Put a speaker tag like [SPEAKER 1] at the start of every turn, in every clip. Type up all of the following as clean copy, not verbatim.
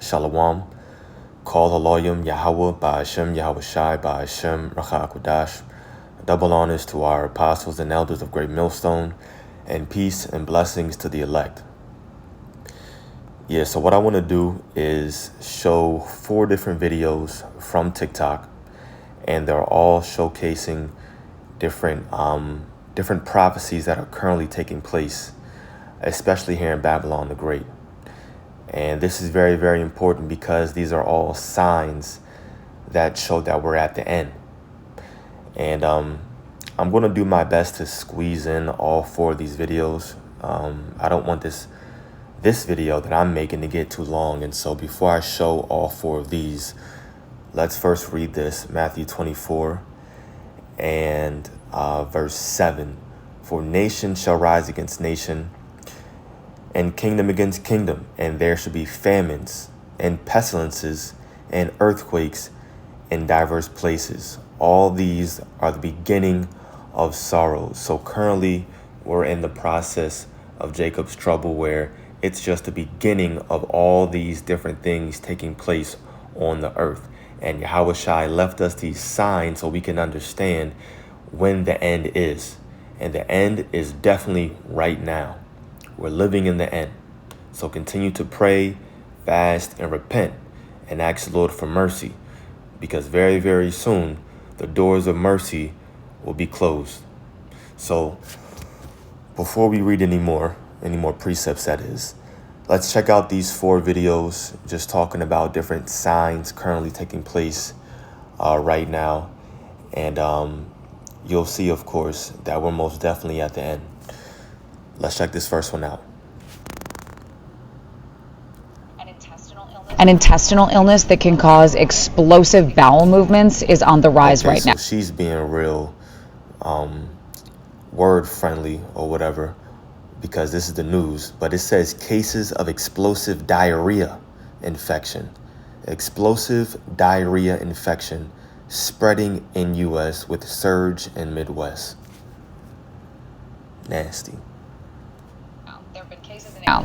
[SPEAKER 1] Shalom. Call Haloyim Yahweh Ba'ashem Yahweh Shai Ba'ashem Racha Akodash. Double honors to our apostles and elders of Great Millstone, and peace and blessings to the elect. Yeah, so what I want to do is show 4 different videos from TikTok, and they're all showcasing different prophecies that are currently taking place, especially here in Babylon the Great. And this is very, very important because these are all signs that show that we're at the end. And I'm going to do my best to squeeze in all 4 of these videos. I don't want this video that I'm making to get too long. And so before I show all 4 of these, let's first read this, Matthew 24 and verse 7. For nation shall rise against nation, and kingdom against kingdom, and there shall be famines and pestilences and earthquakes in diverse places. All these are the beginning of sorrows. So currently we're in the process of Jacob's trouble, where it's just the beginning of all these different things taking place on the earth. And Yahweh Shai left us these signs so we can understand when the end is. And the end is definitely right now. We're living in the end. So continue to pray, fast, and repent, and ask the Lord for mercy, because very, very soon the doors of mercy will be closed. So before we read any more precepts, that is, let's check out these 4 videos just talking about different signs currently taking place right now. And you'll see, of course, that we're most definitely at the end. Let's check this first one out.
[SPEAKER 2] An intestinal illness that can cause explosive bowel movements is on the rise right now.
[SPEAKER 1] She's being real word friendly or whatever, because this is the news, but it says cases of explosive diarrhea infection. Explosive diarrhea infection spreading in U.S. with surge in Midwest. Nasty.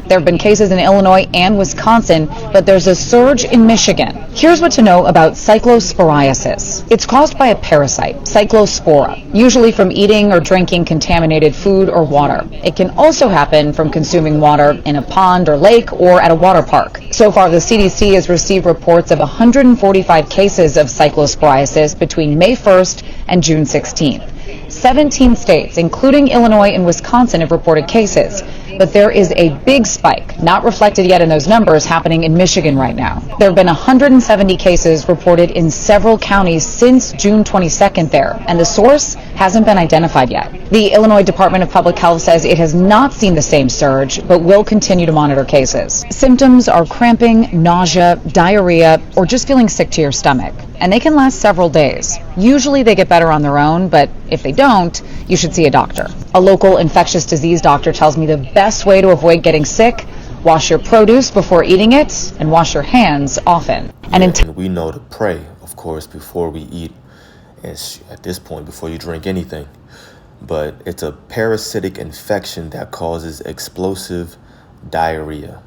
[SPEAKER 2] There have been cases in Illinois and Wisconsin, but there's a surge in Michigan. Here's what to know about cyclosporiasis. It's caused by a parasite, cyclospora, usually from eating or drinking contaminated food or water. It can also happen from consuming water in a pond or lake or at a water park. So far, the CDC has received reports of 145 cases of cyclosporiasis between May 1st and June 16th. 17 states, including Illinois and Wisconsin, have reported cases. But there is a big spike, not reflected yet in those numbers, happening in Michigan right now. There have been 170 cases reported in several counties since June 22nd there, and the source hasn't been identified yet. The Illinois Department of Public Health says it has not seen the same surge, but will continue to monitor cases. Symptoms are cramping, nausea, diarrhea, or just feeling sick to your stomach, and they can last several days. Usually they get better on their own, but if they don't, you should see a doctor. A local infectious disease doctor tells me the best way to avoid getting sick: wash your produce before eating it and wash your hands often.
[SPEAKER 1] And we know to pray, of course, before we eat, and at this point, before you drink anything. But it's a parasitic infection that causes explosive diarrhea.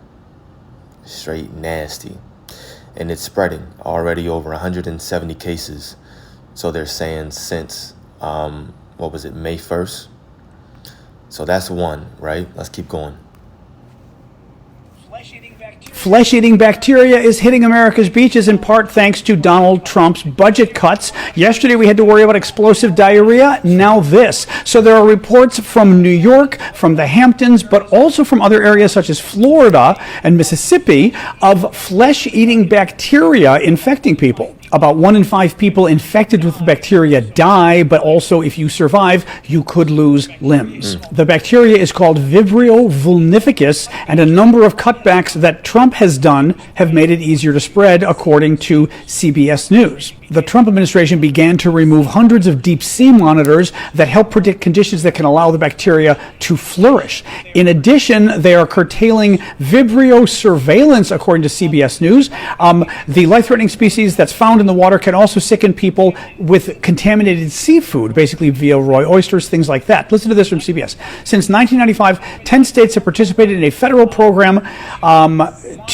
[SPEAKER 1] Straight nasty. And it's spreading. Already over 170 cases. So they're saying since, May 1st? So that's one, right? Let's keep going.
[SPEAKER 3] Flesh-eating bacteria is hitting America's beaches in part thanks to Donald Trump's budget cuts. Yesterday we had to worry about explosive diarrhea. Now this. So there are reports from New York, from the Hamptons, but also from other areas such as Florida and Mississippi of flesh-eating bacteria infecting people. About 1 in 5 people infected with the bacteria die, but also if you survive, you could lose limbs. The bacteria is called Vibrio vulnificus, and a number of cutbacks that Trump has done have made it easier to spread, according to CBS News. The Trump administration began to remove hundreds of deep-sea monitors that help predict conditions that can allow the bacteria to flourish. In addition, they are curtailing Vibrio surveillance, according to CBS News. The life-threatening species that's found in the water can also sicken people with contaminated seafood, basically via roy oysters, things like that. Listen to this from CBS. Since 1995, 10 states have participated in a federal program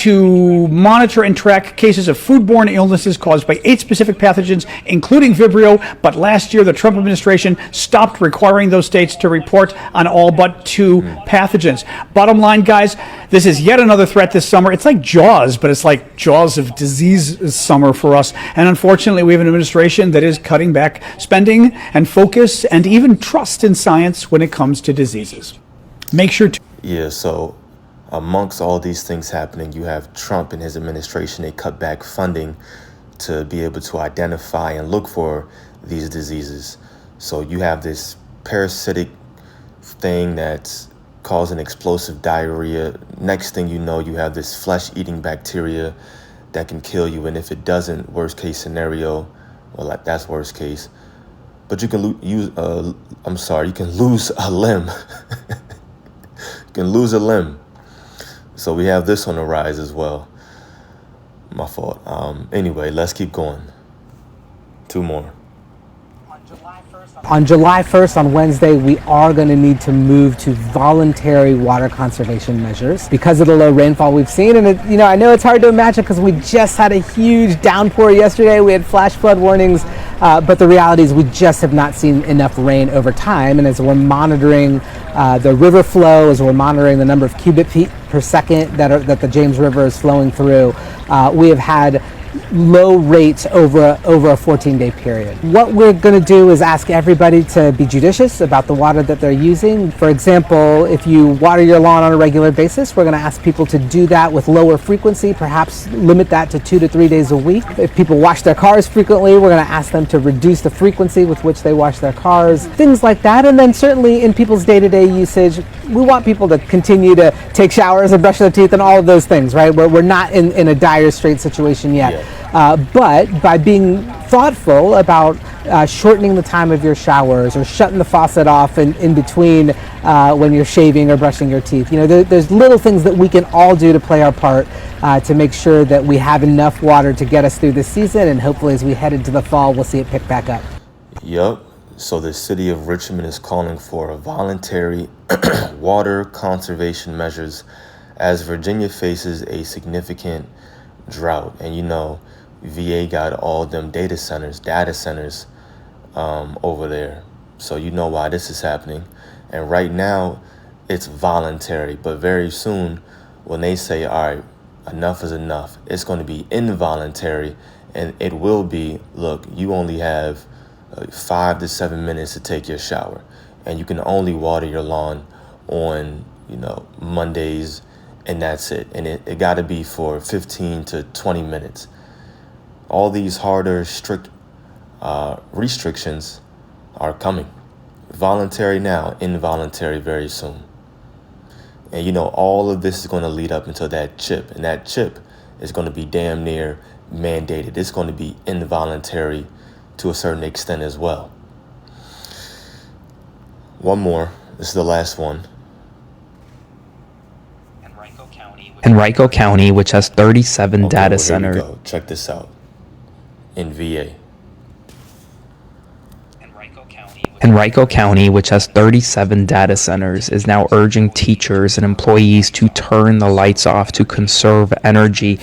[SPEAKER 3] to monitor and track cases of foodborne illnesses caused by 8 specific pathogens, including Vibrio. But last year, the Trump administration stopped requiring those states to report on all but 2 pathogens. Bottom line, guys, this is yet another threat this summer. It's like Jaws, but it's like Jaws of disease summer for us. And unfortunately, we have an administration that is cutting back spending and focus and even trust in science when it comes to diseases. Make sure to...
[SPEAKER 1] Yeah, so amongst all these things happening, you have Trump and his administration. They cut back funding to be able to identify and look for these diseases. So you have this parasitic thing that's causing explosive diarrhea. Next thing you know, you have this flesh-eating bacteria that can kill you. And if it doesn't, worst case scenario, well, that's worst case. But you can you can lose a limb. You can lose a limb. So we have this on the rise as well. My fault. Anyway, let's keep going. 2 more.
[SPEAKER 4] On July 1st, on Wednesday, we are going to need to move to voluntary water conservation measures because of the low rainfall we've seen. And I know it's hard to imagine because we just had a huge downpour yesterday. We had flash flood warnings, but the reality is we just have not seen enough rain over time. And as we're monitoring the river flow, as we're monitoring the number of cubic feet per second that the James River is flowing through, we have had low rates over a 14-day period. What we're going to do is ask everybody to be judicious about the water that they're using. For example, if you water your lawn on a regular basis, we're going to ask people to do that with lower frequency, perhaps limit that to 2 to 3 days a week. If people wash their cars frequently, we're going to ask them to reduce the frequency with which they wash their cars, things like that. And then certainly in people's day-to-day usage, we want people to continue to take showers and brush their teeth and all of those things, right? We're not in a dire straight situation yet.
[SPEAKER 1] Yeah.
[SPEAKER 4] But by being thoughtful about shortening the time of your showers or shutting the faucet off in between when you're shaving or brushing your teeth, there's little things that we can all do to play our part to make sure that we have enough water to get us through this season, and hopefully as we head into the fall, we'll see it pick back up.
[SPEAKER 1] Yep. So the city of Richmond is calling for a voluntary water conservation measures as Virginia faces a significant drought. And VA got all them data centers over there. So you know why this is happening. And right now it's voluntary, but very soon when they say, all right, enough is enough, it's going to be involuntary. And it will be, look, you only have 5 to 7 minutes to take your shower, and you can only water your lawn on, Mondays, and that's it. And it got to be for 15 to 20 minutes. All these harder, strict restrictions are coming. Voluntary now, involuntary very soon. And all of this is going to lead up until that chip, and that chip is going to be damn near mandated. It's going to be involuntary to a certain extent as well. One more. This is the last one.
[SPEAKER 5] Henrico County, which has 37 data centers.
[SPEAKER 1] Here you go. Check this out. In VA.
[SPEAKER 5] Henrico County, which has 37 data centers, is now urging teachers and employees to turn the lights off to conserve energy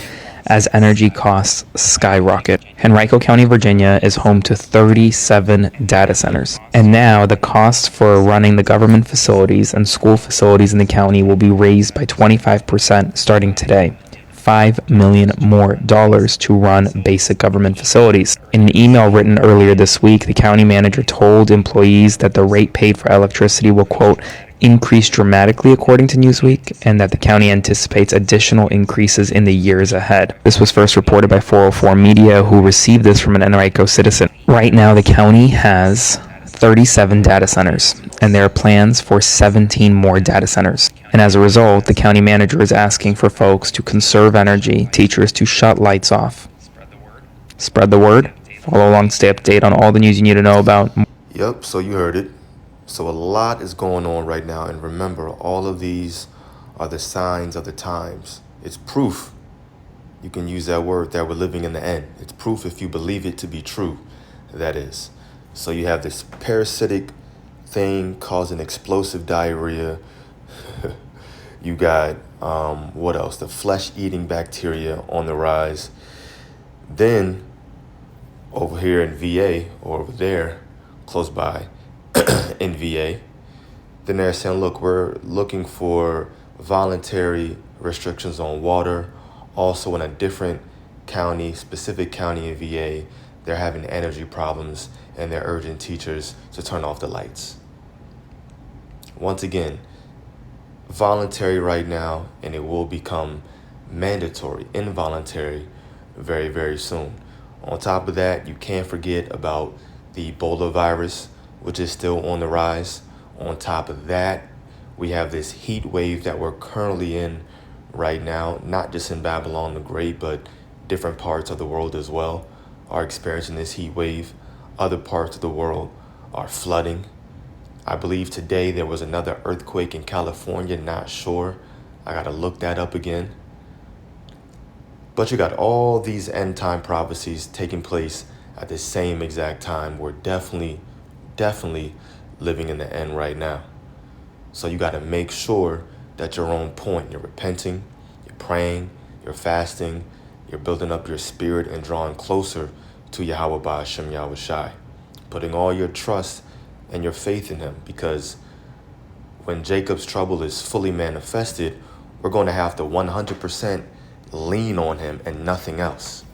[SPEAKER 5] as energy costs skyrocket. Henrico County, Virginia is home to 37 data centers. And now the costs for running the government facilities and school facilities in the county will be raised by 25% starting today. $5 million more to run basic government facilities. In an email written earlier this week, the county manager told employees that the rate paid for electricity will, quote, increase dramatically according to Newsweek, and that the county anticipates additional increases in the years ahead. This was first reported by 404 Media, who received this from an Henrico citizen. Right now, the county has 37 data centers, and there are plans for 17 more data centers. And as a result, the county manager is asking for folks to conserve energy, teachers to shut lights off. Spread the word. Follow along, stay up to date on all the news you need to know about.
[SPEAKER 1] Yep, so you heard it. So a lot is going on right now, and remember, all of these are the signs of the times. It's proof. You can use that word that we're living in the end. It's proof if you believe it to be true, that is. So you have this parasitic thing causing explosive diarrhea. You got, what else? The flesh-eating bacteria on the rise. Then, over here in VA, or over there, close by, in VA, then they're saying, look, we're looking for voluntary restrictions on water. Also in a different county, specific county in VA, they're having energy problems and they're urging teachers to turn off the lights. Once again, voluntary right now, and it will become mandatory, involuntary, very, very soon. On top of that, you can't forget about the Ebola virus, which is still on the rise. On top of that, we have this heat wave that we're currently in right now, not just in Babylon the Great, but different parts of the world as well are experiencing this heat wave. Other parts of the world are flooding. I believe today there was another earthquake in California, not sure. I gotta look that up again. But you got all these end time prophecies taking place at the same exact time. We're definitely living in the end right now. So you got to make sure that you're on point. You're repenting, you're praying, you're fasting, you're building up your spirit and drawing closer to Yahweh Ba'ashem Yahweh Shai, putting all your trust and your faith in him, because when Jacob's trouble is fully manifested, we're going to have to 100% lean on him and nothing else.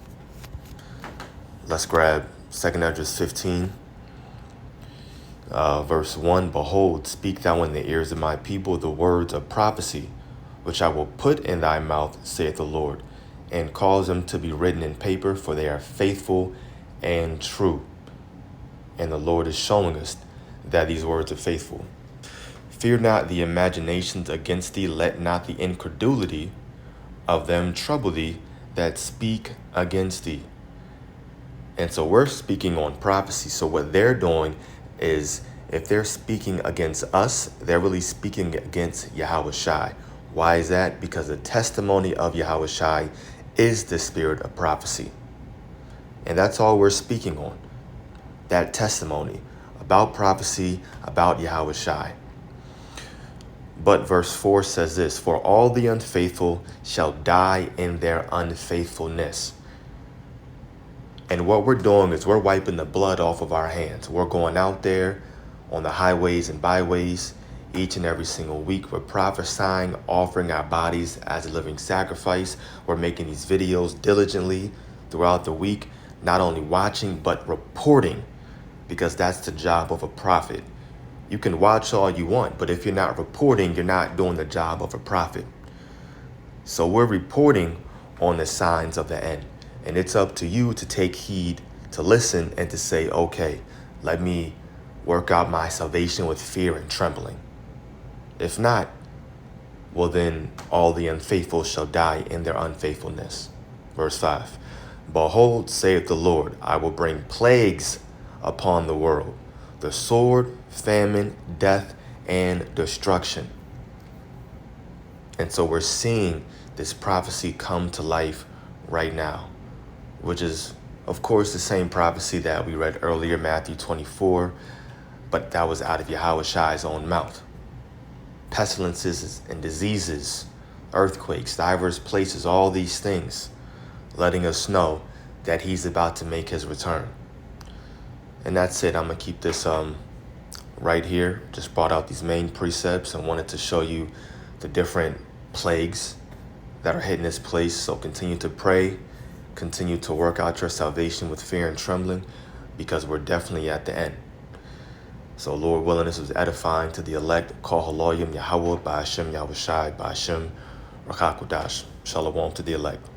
[SPEAKER 1] Let's grab 2 Esdras 15. Verse 1, Behold, speak thou in the ears of my people the words of prophecy, which I will put in thy mouth, saith the Lord, and cause them to be written in paper, for they are faithful and true. And the Lord is showing us that these words are faithful. Fear not the imaginations against thee, let not the incredulity of them trouble thee that speak against thee. And so we're speaking on prophecy. So what they're doing is, if they're speaking against us, they're really speaking against Yahweh Shai. Why is that? Because the testimony of Yahweh Shai is the spirit of prophecy. And that's all we're speaking on. That testimony about prophecy, about Yahweh Shai. But verse 4 says this, For all the unfaithful shall die in their unfaithfulness. And what we're doing is we're wiping the blood off of our hands. We're going out there on the highways and byways each and every single week. We're prophesying, offering our bodies as a living sacrifice. We're making these videos diligently throughout the week, not only watching, but reporting, because that's the job of a prophet. You can watch all you want, but if you're not reporting, you're not doing the job of a prophet. So we're reporting on the signs of the end. And it's up to you to take heed, to listen, and to say, okay, let me work out my salvation with fear and trembling. If not, well then all the unfaithful shall die in their unfaithfulness. Verse 5, Behold, saith the Lord, I will bring plagues upon the world, the sword, famine, death, and destruction. And so we're seeing this prophecy come to life right now, which is, of course, the same prophecy that we read earlier, Matthew 24, but that was out of Yahweh Shai's own mouth. Pestilences and diseases, earthquakes, diverse places, all these things, letting us know that he's about to make his return. And that's it. I'm going to keep this right here. Just brought out these main precepts and wanted to show you the different plagues that are hitting this place. So continue to pray. Continue to work out your salvation with fear and trembling, because we're definitely at the end. So Lord willing, this was edifying to the elect. Call Haloyim Yahweh Ba'ashem Yahweh Shai Ba'ashem Rakakudash. Shalom to the elect.